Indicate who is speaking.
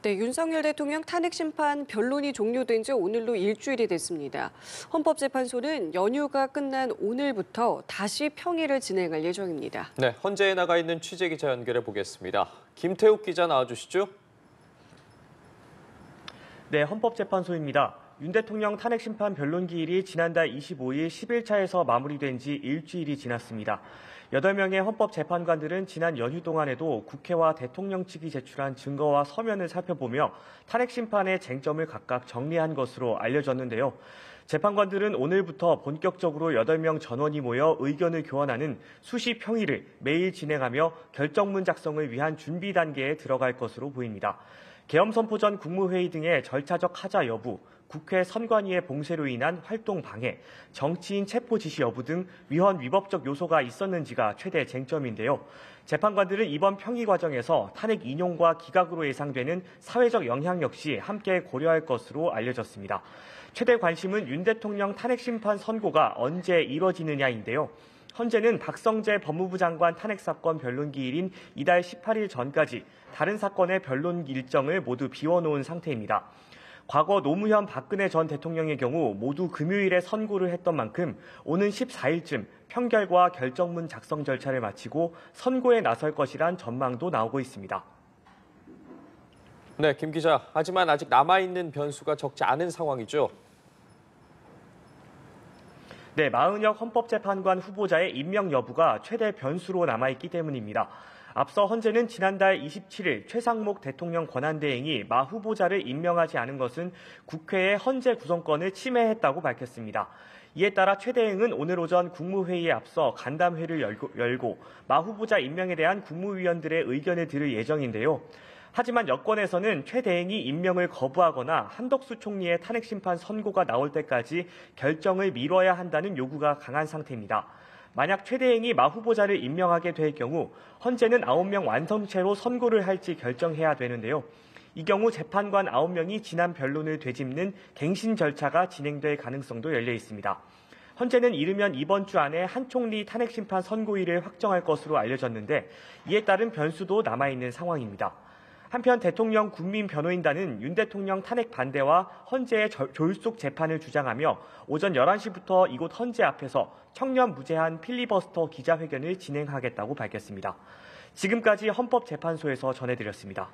Speaker 1: 네, 윤석열 대통령 탄핵 심판 변론이 종료된 지 오늘로 일주일이 됐습니다. 헌법재판소는 연휴가 끝난 오늘부터 다시 평일을 진행할 예정입니다.
Speaker 2: 네, 헌재에 나가 있는 취재기자 연결해 보겠습니다. 김태욱 기자 나와주시죠.
Speaker 3: 네, 헌법재판소입니다. 윤 대통령 탄핵 심판 변론 기일이 지난달 25일 10일차에서 마무리된 지 일주일이 지났습니다. 8명의 헌법재판관들은 지난 연휴 동안에도 국회와 대통령 측이 제출한 증거와 서면을 살펴보며 탄핵 심판의 쟁점을 각각 정리한 것으로 알려졌는데요. 재판관들은 오늘부터 본격적으로 8명 전원이 모여 의견을 교환하는 수시 평의를 매일 진행하며 결정문 작성을 위한 준비 단계에 들어갈 것으로 보입니다. 계엄 선포 전 국무회의 등의 절차적 하자 여부, 국회 선관위의 봉쇄로 인한 활동 방해, 정치인 체포 지시 여부 등 위헌 위법적 요소가 있었는지가 최대 쟁점인데요. 재판관들은 이번 평의 과정에서 탄핵 인용과 기각으로 예상되는 사회적 영향 역시 함께 고려할 것으로 알려졌습니다. 최대 관심은 윤 대통령 탄핵 심판 선고가 언제 이뤄지느냐인데요. 헌재는 박성재 법무부 장관 탄핵 사건 변론 기일인 이달 18일 전까지 다른 사건의 변론 일정을 모두 비워놓은 상태입니다. 과거 노무현 박근혜 전 대통령의 경우 모두 금요일에 선고를 했던 만큼 오는 14일쯤 평결과 결정문 작성 절차를 마치고 선고에 나설 것이란 전망도 나오고 있습니다.
Speaker 2: 네, 김 기자. 하지만 아직 남아있는 변수가 적지 않은 상황이죠.
Speaker 3: 네, 마은혁 헌법재판관 후보자의 임명 여부가 최대 변수로 남아있기 때문입니다. 앞서 헌재는 지난달 27일 최상목 대통령 권한대행이 마 후보자를 임명하지 않은 것은 국회의 헌재 구성권을 침해했다고 밝혔습니다. 이에 따라 최 대행은 오늘 오전 국무회의에 앞서 간담회를 열고 마 후보자 임명에 대한 국무위원들의 의견을 들을 예정인데요. 하지만 여권에서는 최 대행이 임명을 거부하거나 한덕수 총리의 탄핵 심판 선고가 나올 때까지 결정을 미뤄야 한다는 요구가 강한 상태입니다. 만약 최 대행이 마 후보자를 임명하게 될 경우 헌재는 9명 완성체로 선고를 할지 결정해야 되는데요. 이 경우 재판관 9명이 지난 변론을 되짚는 갱신 절차가 진행될 가능성도 열려 있습니다. 헌재는 이르면 이번 주 안에 한 총리 탄핵 심판 선고일을 확정할 것으로 알려졌는데 이에 따른 변수도 남아있는 상황입니다. 한편 대통령 국민변호인단은 윤 대통령 탄핵 반대와 헌재의 졸속 재판을 주장하며 오전 11시부터 이곳 헌재 앞에서 청년 무제한 필리버스터 기자회견을 진행하겠다고 밝혔습니다. 지금까지 헌법재판소에서 전해드렸습니다.